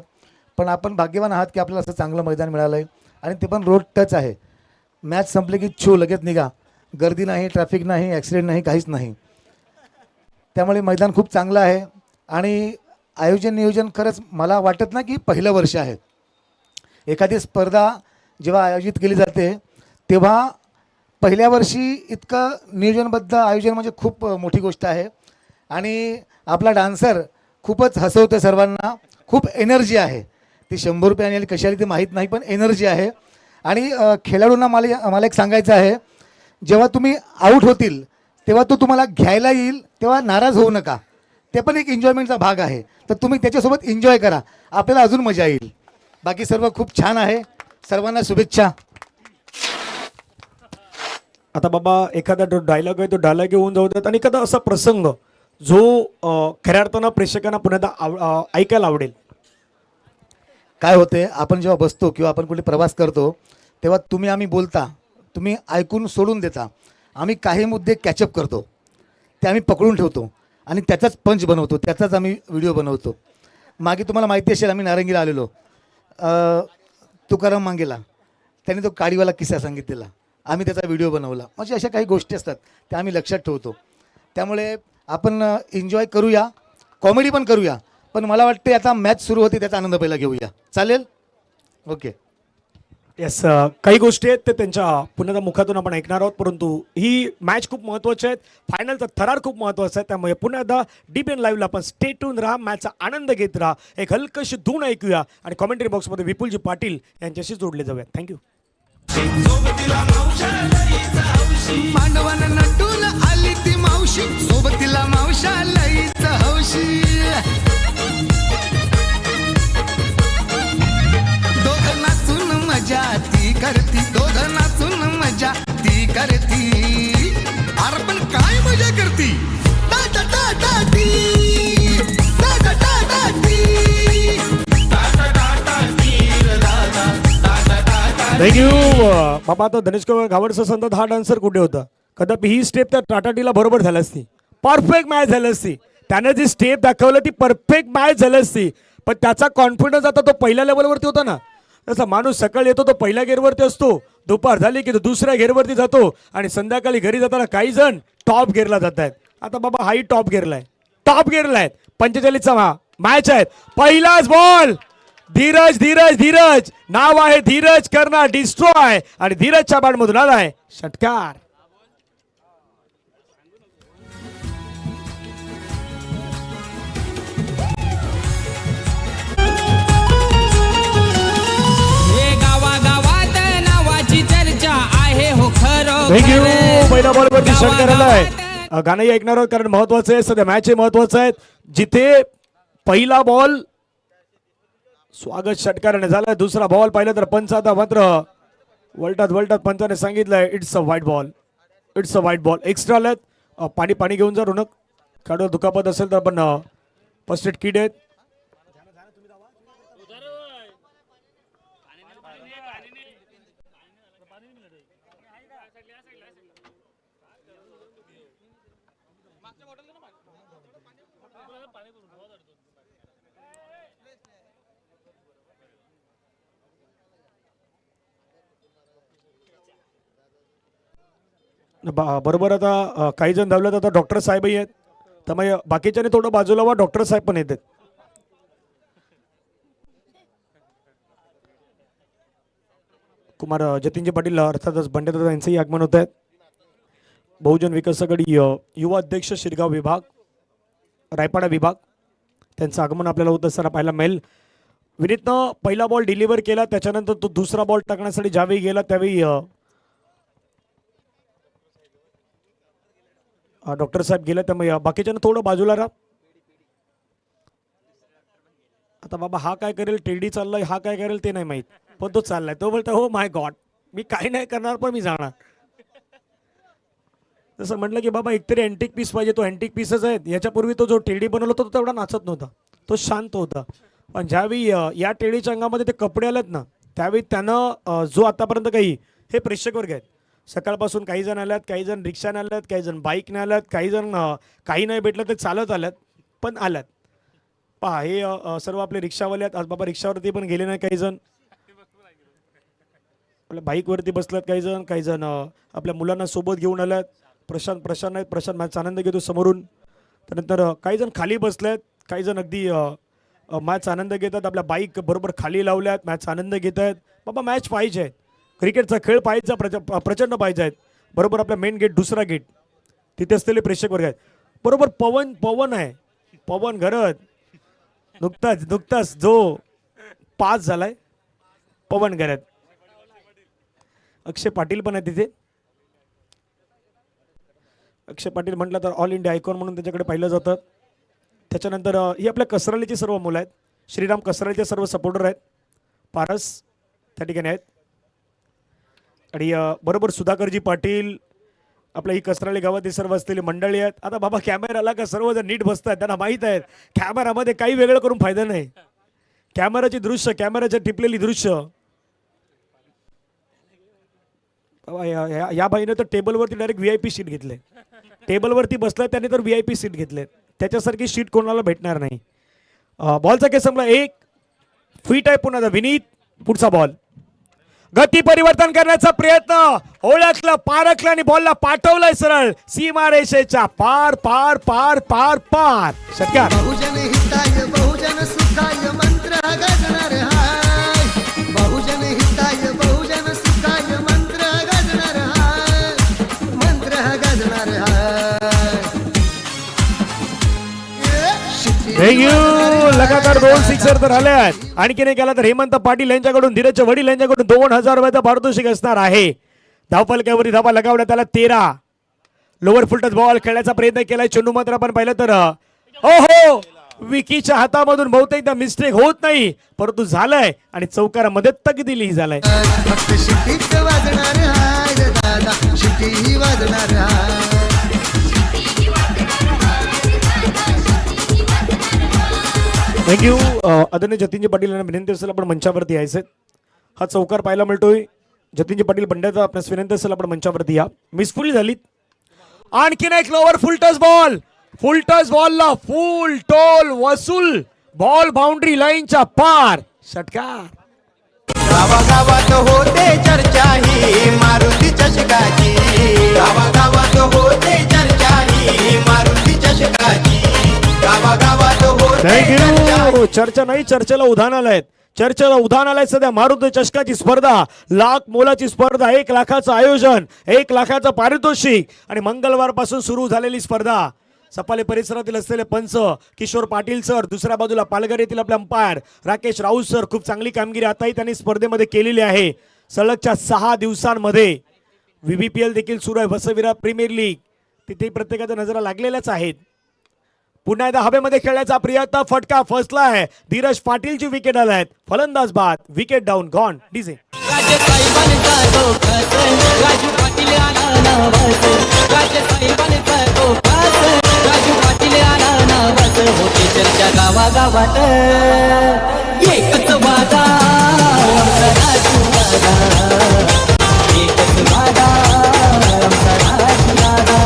पण आपण भाग्यवान आहात की आपल्याला असं चांगलं मैदान मिळालं आहे आणि ते पण रोड टच आहे. मॅच संपली की लगेच निघा, गर्दी नाही, ट्रॅफिक नाही, ॲक्सिडेंट नाही, काहीच नाही. त्यामुळे मैदान खूप चांगलं आहे आणि आयोजन नियोजन खरंच मला वाटत ना की पहिलं वर्ष आहे. एखादी स्पर्धा जेव्हा आयोजित केली जाते तेव्हा पहिल्या वर्षी इतकं नियोजनबद्ध आयोजन म्हणजे खूप मोठी गोष्ट आहे. आणि आपला डान्सर खूपच हसवतो सर्वांना, खूप एनर्जी आहे. ती 100 रुपये आणि कशी आली ते माहीत नाही, पण एनर्जी आहे. आणि खेळाडूंना मला एक सांगायचं आहे, जेव्हा तुम्ही आऊट होतील तेव्हा तो तुम्हाला घ्यायला येईल तेव्हा नाराज होऊ नका. ते पण एक एन्जॉयमेंटचा भाग आहे. तर तुम्ही त्याच्यासोबत एन्जॉय करा, आपल्याला अजून मजा येईल. बाकी सर्व खूप छान आहे. सर्वांना शुभेच्छा. आता बाबा एखादा डायलॉग आहे तो डायलॉग घेऊन जाऊ देत आणि एखादा असा प्रसंग जो खऱ्या अर्थानं प्रेक्षकांना पुन्हा ऐकायला आवडेल. काय होते, आपण जेव्हा बसतो किंवा आपण कुठे प्रवास करतो तेव्हा तुम्ही आम्ही बोलता, तुम्ही ऐकून सोडून देता. आम्ही काही मुद्दे कॅचअप करतो, ते आम्ही पकडून ठेवतो आणि त्याचाच पंच बनवतो, त्याचाच आम्ही व्हिडिओ बनवतो. मागे तुम्हाला माहिती असेल आम्ही नारंगीला आलेलो, तुकाराम मांगेला त्यांनी तो काडीवाला किस्सा सांगितलेला, आम्ही त्याचा व्हिडिओ बनवला. म्हणजे अशा काही गोष्टी असतात त्या आम्ही लक्षात ठेवतो. त्यामुळे आपण एन्जॉय करूया, कॉमेडी पण करूया. पण मला वाटते आता मॅच सुरू होती त्याचा आनंद पहिला घेऊया. चालेल? ओके. येस, काही गोष्टी आहेत ते त्यांच्या पुन्हा मुखातून आपण ऐकणार आहोत. परंतु ही मॅच खूप महत्त्वाची आहे, फायनलचा थरार खूप महत्त्वाचा आहे. त्यामुळे पुन्हा एकदा डीपीएन लाईव्हला आपण स्टे ट्यून राहा, मॅचचा आनंद घेत राहा. एक हलकशी धून ऐकूया आणि कॉमेंट्री बॉक्समध्ये विपुलजी पाटील यांच्याशी जोडले जाऊया. थँक्यू. मांडवानं नटून आली ती मावशी, सोबतीला मावशा लईच हौशी. दोघं नाचून मजा ती करती, दोघं नाचून मजा ती थँक्यू बाबा. आता धनेश गावडचा संदर्भ हा डान्सर कुठे होता? कदापि ही स्टेप त्या टाटाटीला बरोबर झाली असती, परफेक्ट मॅच झाली असती. त्याने जी स्टेप दाखवलं ती परफेक्ट मॅच झाली असती. पण त्याचा कॉन्फिडन्स आता तो पहिल्या लेवलवरती होता ना. तसा माणूस सकाळी येतो तो पहिल्या गेअरवरती असतो, दुपार झाली की तो दुसऱ्या गेअरवरती जातो आणि संध्याकाळी घरी जाताना काही जण टॉप गेअरला जात आहेत. आता बाबा हाही टॉप गेअरला आहे, टॉप गेअरला आहेत. 45चा मॅच आहे. पहिलाच बॉल. धीरज धीरज धीरज नाव आहे, धीरज करणार डिस्ट्रॉय आणि धीरजच्या बॅटमधून आलाय षटकार. हे गावागावात नावाची चर्चा आहे हो खरं. थँक्यू. पहिल्या बॉलवरती षटकार आलाय. गाणंही ऐकणार आहोत कारण महत्वाचं आहे, सध्या मॅच महत्वाचं आहे. जिथे पहिला बॉल स्वागत षटकाराने झाला, दुसरा बॉल पाहिला तर पंच आता मात्र वलटात पंचाने सांगितलंय it's a white ball, it's a white ball. Extra आल्यात. पाणी घेऊन जा रोनक. काढू दुखापत असेल तर आपण फर्स्ट एड किट आहेत. बरोबर. आता काही जण धावलेत. आता डॉक्टर साहेबही आहेत, त्यामुळे बाकीच्याने थोडं बाजूला वा. डॉक्टर साहेब पण येतात. कुमार जतीनजी पाटील अर्थातच बंडेदादा यांचंही आगमन होत आहे. बहुजन विकास आघाडी युवा अध्यक्ष शिरगाव विभाग, रायपाडा विभाग, त्यांचं आगमन आपल्याला होत असताना पाहायला मिळेल. विनीतनं पहिला बॉल डिलिव्हर केला, त्याच्यानंतर तो दुसरा बॉल टाकण्यासाठी ज्यावेळी गेला त्यावेळी डॉक्टर साहेब गेला, त्यामुळे बाकीच्यानं थोडं बाजूला राहा. आता बाबा हा काय करेल, टेडी चाललाय, हा काय करेल ते नाही माहित, पण तो चाललाय. तो बोलतो हो माय गॉड मी काही नाही करणार पण मी जाणार. जसं म्हटलं की बाबा एकतरी अँटिक पीस पाहिजे, तो अँटिक पीसच आहेत. याच्यापूर्वी तो जो टेडी बनवला होता तो तेवढा नाचत नव्हता, तो शांत होता. पण ज्यावेळी या टेडीच्या अंगामध्ये ते कपडे आलेत ना, त्यावेळी त्यानं जो आतापर्यंत काही हे प्रेक्षक वर्ग आहेत, सकाळपासून काही जण आल्यात, काही जण रिक्षाने आल्यात, काही जण बाईकने आल्यात, काही जण काही नाही भेटलं ते चालत आल्यात, पण आल्यात. पहा हे सर्व आपले रिक्षावाले आहेत. आज बाबा रिक्षावरती पण गेले नाही, काही जण आपल्या बाईकवरती बसल्यात, काही जण आपल्या मुलांना सोबत घेऊन आल्यात. प्रशांत आहेत, प्रशांत मॅच आनंद घेतो समोरून. त्यानंतर काही जण खाली बसल्यात, काही जण अगदी मॅच आनंद घेतात, आपल्या बाईक बरोबर खाली लावल्यात, मॅच आनंद घेत आहेत. बाबा मॅच पाहिजे, क्रिकेटचा खेळ पाहिजे, प्रचंड पाहिजे आहेत. बरोबर आपल्या मेन गेट, दुसरा गेट, तिथे असलेले प्रेक्षक वर्ग आहेत. बरोबर पवन आहे, पवन घरत नुकताच जो पास झालाय, पवन घरत. अक्षय पाटील पण आहे तिथे. अक्षय पाटील म्हटलं तर ऑल इंडिया आयकॉन म्हणून त्याच्याकडे पाहिलं जातं. त्याच्यानंतर ही आपल्या कसरालीची सर्व मुलं आहेत, श्रीराम कसरालीचे सर्व सपोर्टर आहेत, पारस त्या ठिकाणी आहेत. आणि बरोबर सुधाकरजी पाटील, आपल्या ही कसराली गावातील सर्व असलेली मंडळी आहेत. आता बाबा कॅमेराला का सर्वजण नीट बसतात, त्यांना माहीत आहे कॅमेरामध्ये काही वेगळं करून फायदा नाही. कॅमेराची दृश्य, कॅमेराच्या टिपलेली दृश्य. या बाईने तर टेबलवरती डायरेक्ट VIP सीट घेतले, टेबलवरती बसलाय त्याने तर VIP सीट घेतले. त्याच्यासारखी सीट कोणाला भेटणार नाही. बॉलचा केस संपला, एक फिट आहे पुन्हा विनीत. पुढचा बॉल, गती परिवर्तन करण्याचा प्रयत्न, ओळखलं, पारखलं आणि बॉलला पाठवलंय सरळ सीमारेषेच्या पार पार पार पार पार. षटकार. बहुजन हिताय बहुजन सुखाय मंत्र गजणार हाय, बहुजन हिताय बहुजन सुखाय मंत्र गजणार हाय, मंत्र गजणार हाय. थँक्यू. लगातार 2 सिक्सर तर आले आहेत. आणखी नाही केला तर हेमंत पाटील यांच्याकडून, धीरजच्या वडील यांच्याकडून 2000 रुपयाचा पारितोषिक असणार आहे. धावफलकावरती धावा लगावण्यात आला 13. लोअर फुलटच बॉल खेळण्याचा प्रयत्न केलाय. चेंडू मात्र आपण पाहिलं तर ओहो विकीच्या हातामधून बहुतेक मिस्टेक होत नाही, परंतु झालंय आणि चौकारामध्ये तकदिली झालाय. फक्त शिट्टीच वाजणार हाय रे दादा, शिट्टी वाजणार हाय. थँक्यू. आदरणीय जतीनजी पाटील यांना विनंती असेल आपण मंचावरती यायचे. हा चौकार पाहायला मिळतोय जतीनजी पाटील बंड्याचा आपल्या विनंती असेल आपण मंचावरती या. मिसफुल झाली. आणखीन एक लोअर फुल टच बॉलला फुल टोल वसूल. बॉल बाउंड्री लाईनच्या पार. षटकार. गावागावात होते चर्चा ही मारुती चषकाची. गावागावात होते चर्चा ही मारुती चषकाची. गावागावात होते चर्चा. थँक्यू. चर्चा नाही, चर्चेला उधाण आलंय. चर्चेला उधाण आलंय सध्या मारुती चषकाची स्पर्धा. लाख मोलाची स्पर्धा, 1 लाखाचं आयोजन, 1 लाखाचं पारितोषिक आणि मंगळवार पासून सुरू झालेली स्पर्धा. सपाले परिसरातील असलेले पंच किशोर पाटील सर, दुसऱ्या बाजूला पालघर येथील आपले अंपायर राकेश राऊत सर. खूप चांगली कामगिरी आताही त्यांनी स्पर्धेमध्ये केलेली आहे. सलगच्या 6 दिवसांमध्ये VBPL देखील सुरू आहे, वसविरा प्रीमियर लीग. तिथे प्रत्येकाच्या नजरा लागलेल्याच आहेत. पुन्हा एकदा हवेमध्ये खेळण्याचा प्रयत्न. फटका फसला आहे. धीरज पाटीलची विकेट आलाय. फलंदाज बाद. Wicket down. गॉन. डीजे. गावागावात एकच वादा आमचा राजू दादा. एकच वादा आमचा राजू दादा.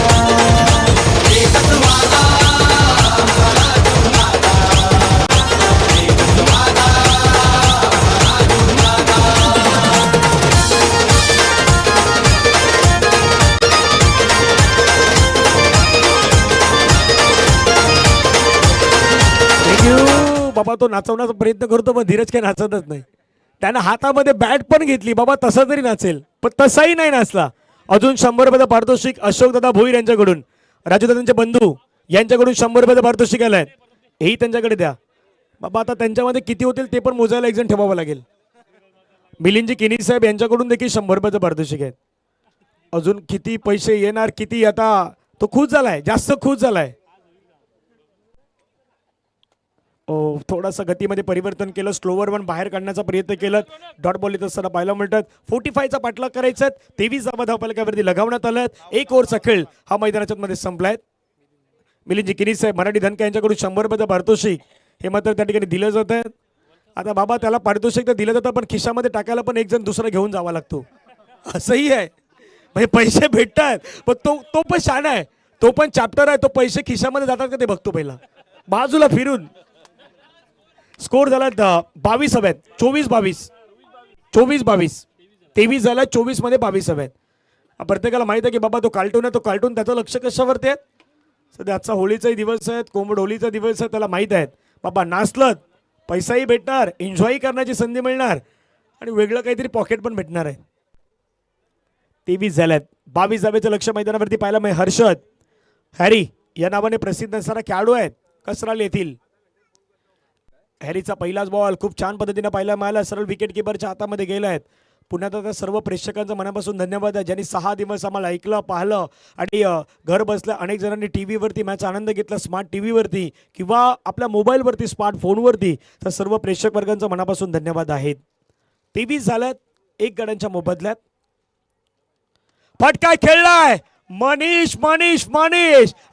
एकच वादा आमचा राजू दादा. एकच वादा आमचा राजू दादा. बाबा तो नाचवण्याचा प्रयत्न करतो पण धीरज काही नाचतच नाही. त्यानं हातामध्ये बॅट पण घेतली. बाबा तसा तरी नाचेल पण तसाही नाही नाचला. अजून 100 रुपयाचं पारितोषिक अशोकदादा भोईर यांच्याकडून, राजूदादांचे बंधू यांच्याकडून 100 रुपयाचं पारितोषिक आलंय. हेही त्यांच्याकडे द्या. बाबा आता त्यांच्यामध्ये किती होतील ते पण मोजायला एक जण ठेवावं लागेल. मिलिंदजी किनी साहेब यांच्याकडून देखील 100 रुपयाचं पारितोषिक आहे. अजून किती पैसे येणार किती, आता तो खुश झालाय, जास्त खुश झालाय. थोडासा गतीमध्ये परिवर्तन केलं. स्लोवर वन बाहेर काढण्याचा प्रयत्न केला. डॉट बॉल येत असताना पाहायला मिळतात. 45चा पाठलाग करायचा. 23 धावा धावफलकावरती लगावण्यात आलं. 1 ओव्हरचा खेळ हा मैदानाच्या मध्ये संपलाय. मिलिंदजी किनी साहेब मराठी धनका यांच्याकडून 100 रुपयाचं पारितोषिक हे मात्र त्या ठिकाणी दिलं जात आहे. आता बाबा त्याला पारितोषिक तर दिलं जातं पण खिशामध्ये टाकायला पण एक जण दुसरा घेऊन जावा लागतो. असंही आहे. म्हणजे पैसे भेटतात पण तो पण शाणा आहे. तो पण चॅप्टर आहे. तो पैसे खिशामध्ये जातात का ते बघतो पहिला. बाजूला फिरून स्कोर झाला 22 हव्यात. 24-22 23 झाला. 24 मध्ये 22 हव्यात. प्रत्येकाला माहित आहे की बाबा तो कार्टून आहे. तो कार्टून त्याचं लक्ष कशावरती आहे. सध्या आजचा होळीचाही दिवस आहे, कोंबड होळीचा दिवस आहे. त्याला माहित आहे बाबा नाचलं पैसाही भेटणार, एन्जॉय करण्याची संधी मिळणार आणि वेगळं काहीतरी पॉकेट पण भेटणार आहे. 23 झाल्यात. 22 धावेचं लक्ष मैदानावरती पाहायला मिळेल. हर्षद हॅरी या नावाने प्रसिद्ध असणारा खेळाडू आहेत कसराल येथील. हॅरीचा पहिलाच बॉल खूप छान पद्धतीने पाहायला मिळाला. सरळ विकेट किपरच्या हातामध्ये गेला आहेत. पुन्हा तर सर्व प्रेक्षकांचा मनापासून धन्यवाद आहे ज्यांनी 6 दिवस आम्हाला ऐकलं पाहिलं आणि घर बसल्या अनेक जणांनी टीव्हीवरती मॅच आनंद घेतला. स्मार्ट टीव्हीवरती किंवा आपल्या मोबाईलवरती स्मार्टफोनवरती. तर सर्व प्रेक्षक वर्गांचा मनापासून धन्यवाद आहेत. 23 झाल्यात 1 गड्यांच्या मोबदल्यात. फटका खेळलाय मनीष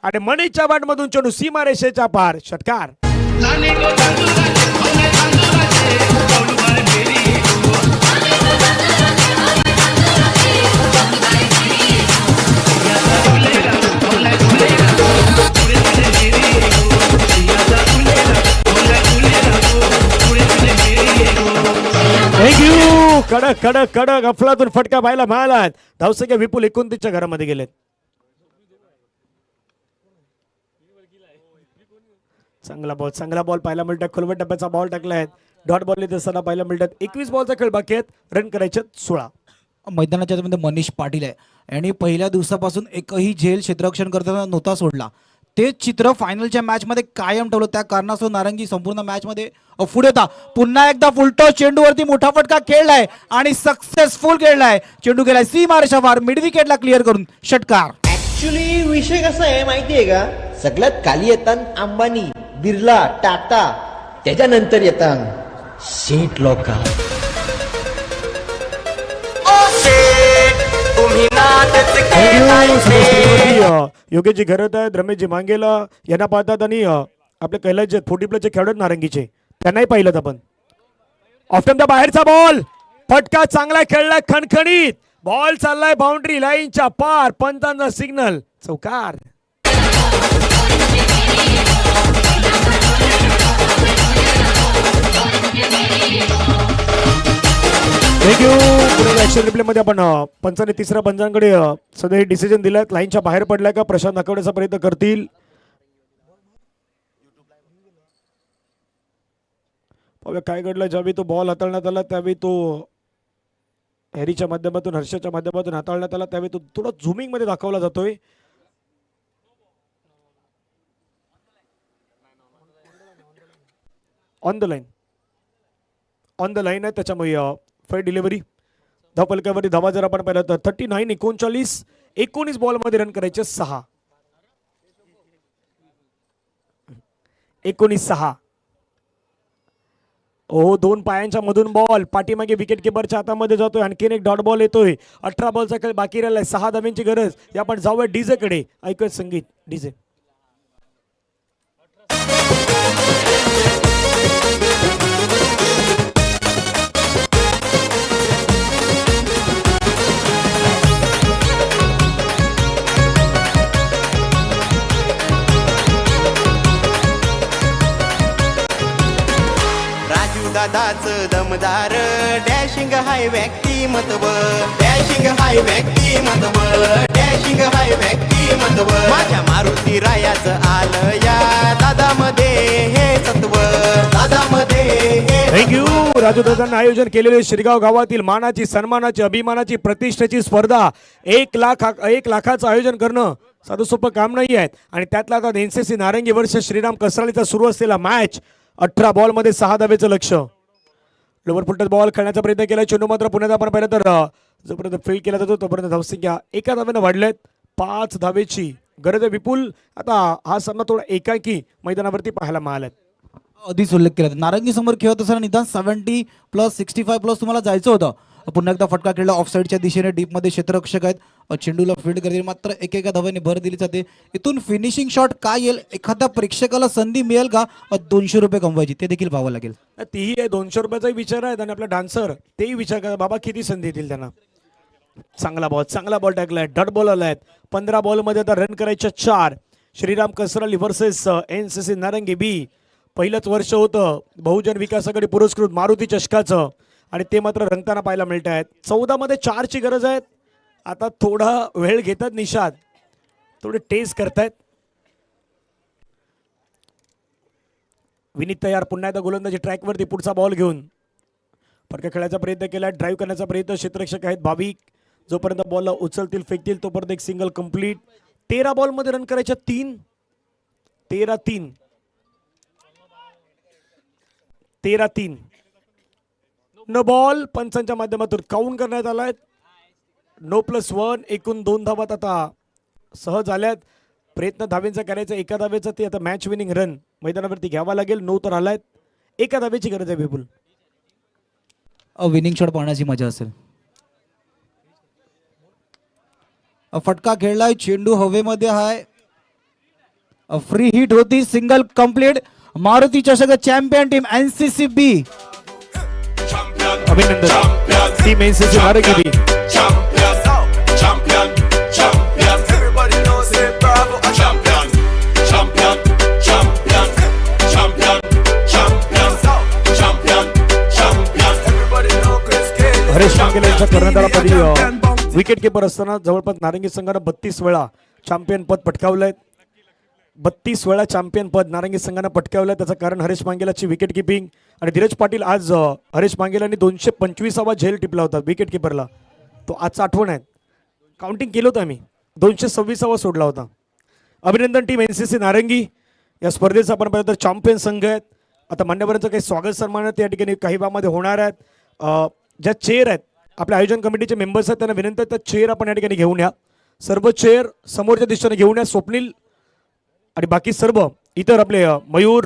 आणि मनीषच्या बॅटमधून चेंडू सीमारेषेच्या पार. षटकार. थँक्यू. कडक अफलातून फटका पाहायला मिळाला. धावसंख्या विपुल 29च्या घरामध्ये गेलेत. चांगला बॉल पाहायला मिळतात. खोलवट टप्प्याचा बॉल टाकलाय. डॉट बॉल येत असताना पाहायला मिळतात. 21 बॉलचा खेळ बाकी आहेत. रन करायचे 16. मैदानाच्या मध्ये मनीष पाटील आहे आणि पहिल्या दिवसापासून एकही झेल क्षेत्ररक्षण करताना नव्हता सोडला. तेच चित्र फायनलच्या मॅच मध्ये कायम ठेवलं. त्या कारणास्तव नारंगी संपूर्ण मॅच मध्ये पुढे होता. पुन्हा एकदा फुलटॉस चेंडूवरती मोठा फटका खेळलाय आणि सक्सेसफुल खेळलाय. चेंडू गेलाय सीमारेषा पार. मिड विकेटला क्लिअर करून षटकार. ऍक्च्युली विषय कसा आहे माहितीये का, सगळ्यात खाली येतात अंबानी, बिर्ला, टाटा, त्याच्यानंतर येतात शेठ लोक. योगेशजी घरत आहेत. रमेशजी मांगेला यांना पाहतात आणि आपले कैलासचे 40 प्लसचे खेळाडू नारंगीचे त्यांनाही पाहिलं आपण. ऑफ्टन द बाहेरचा बॉल फटका चांगला खेळलाय खणखणीत. बॉल चाललाय बाउंड्री लाईनच्या पार. पंचांचा सिग्नल चौकार. थँक्यू. पुढे ऍक्शन रिप्ले मध्ये आपण पंचाने तिसऱ्या पंचांकडे सध्या हे डिसिजन दिलाय. लाईनच्या बाहेर पडलाय का प्रशांत दाखवण्याचा प्रयत्न करतील. पाहूया काय घडलं. ज्यावेळी तो बॉल हाताळण्यात आला त्यावेळी तो हॅरीच्या माध्यमातून हर्षच्या माध्यमातून हाताळण्यात आला त्यावेळी तो थोडा झुमिंग मध्ये दाखवला जातोय. ऑन द लाईन आहे त्याच्यामुळे फेअर डिलिव्हरी. धावफलकावरती धावा जर आपण पाहिलं तर 39 19 बॉलमध्ये रन करायचे 6. 19-6. ओ 2 पायांच्या मधून बॉल पाठीमागे विकेट किपरच्या हातामध्ये जातोय. आणखीन एक डॉट बॉल येतोय. 18 बॉलचा खेळ बाकी राहिलाय. 6 धाब्यांची गरज. या आपण जाऊया डीजे कडे. ऐकूया संगीत डीजे. दादाच दमदार डॅशिंग हाय व्यक्तिमत्व. डॅशिंग हाय व्यक्तिमत्व. डॅशिंग हाय व्यक्तिमत्व. माझ्या मारुती रायाचं आलं या दादामध्ये हे सत्व. दादामध्ये हे. थँक्यू. राजू दादांना आयोजन केलेले शिरगाव गावातील मानाची सन्मानाची अभिमानाची प्रतिष्ठेची स्पर्धा 1 लाखाचं आयोजन करणं साधं सोपं काम नाही आहे. आणि त्यातला आता एनसीसी नारंगी वर्ष श्रीराम कसरालीचा सुरू असलेला मॅच. 18 बॉलमध्ये 6 धावेचं लक्ष. लोवर फुटत बॉल खेळण्याचा प्रयत्न केला. चेंडू मात्र पुण्यात आपण पाहिलं तर जोपर्यंत फील्ड केला जातो तोपर्यंत धावसंख्या 1 धावेनं वाढलेत. 5 धावेची गरज आहे विपुल. आता हा सामना थोडा एकाकी मैदानावरती पाहायला मिळाला. आधीच उल्लेख केला नारंगी समोर खेळत असताना निदान 70+ 65+ तुम्हाला जायचं होतं. पुन्हा एकदा फटका खेळला ऑफ साईडच्या दिशेने. डीपमध्ये क्षेत्ररक्षक आहेत. चेंडूला फील्ड करतील मात्र एकेका धावेने भर दिली जाते. इथून फिनिशिंग शॉट काय येईल. एखाद्या प्रेक्षकाला संधी मिळेल का 200 रुपये कमवायची ते देखील पाहावं लागेल. तीही आहे 200 रुपयाचाही विचार आहे. आणि आपला डान्सर तेही विचार करा बाबा किती संधी येतील त्यांना. चांगला बॉल टाकलाय. डॉट बॉल आलाय. 15 बॉलमध्ये आता रन करायच्या 4. श्रीराम कसराली वर्सेस एनसीसी नारंगी बी. पहिलंच वर्ष होतं बहुजन विकास आघाडी पुरस्कृत मारुती चषकाचं आणि ते मात्र रंगताना पाहायला मिळत आहेत. 14 मध्ये 4 ची गरज आहे. आता थोडा वेळ घेतात निषाद. थोडे टेस्ट करतायत. विनीत तयार पुन्हा एकदा गोलंदाजी ट्रॅकवरती. पुढचा बॉल घेऊन फटका खेळायचा प्रयत्न केला. ड्राईव्ह करण्याचा प्रयत्न. क्षेत्ररक्षक आहेत भाविक. जोपर्यंत बॉलला उचलतील फेकतील तोपर्यंत एक सिंगल कंप्लीट. 13 बॉलमध्ये रन करायच्या 3. 13-3. नो बॉल पंचांच्या माध्यमातून काउंट करण्यात आलाय. नो +1. एकूण 2 धावात आता सहज आल्यात. प्रयत्न धावेंचा करायचा. 1 धावेचा ते आता मॅच विनिंग रन मैदानावरती घ्यावा लागेल. 9 तर आलायत. 1 धावेची गरज आहे विपुल. विनिंग शॉट पाहण्याची मजा असेल. फटका खेळलाय. चेंडू हवेमध्ये आहे. फ्री हिट होती. Single complete. मारुती चषक चॅम्पियन टीम एनसीसी बी. अभिनंदन टीम एनसीसी नारंगी बी. हरेश मांगेला यांचा करण्यात आला. पदी विकेट किपर असताना जवळपास नारंगी संघानं 32 वेळा चॅम्पियन पद पटकावलंय. 32 वेळा चॅम्पियन पद नारंगी संघानं पटकावलं. त्याचं कारण हरेश मांगेलाची विकेट किपिंग. आणि धीरज पाटील आज हरेश मांगेलांनी 225वा झेल टिपला होता विकेट किपरला. तो आजचा आठवण आहे. काउंटिंग केलं होतं आम्ही. 226वा सोडला होता. अभिनंदन टीम एनसीसी नारंगी. या स्पर्धेचा आपण पाहिलं तर चॅम्पियन संघ आहेत. आता मान्यवरांचं काही स्वागत सन्मान त्या ठिकाणी काही भागामध्ये होणार आहेत. ज्या चेअर आहेत आपल्या आयोजन कमिटीचे मेंबर्स आहेत त्यांना विनंती आहे त्या चेअर आपण या ठिकाणी घेऊन या. सर्व चेअर समोरच्या दिशेने घेऊन या. स्वप्नील आणि बाकी सर्व इतर आपले मयूर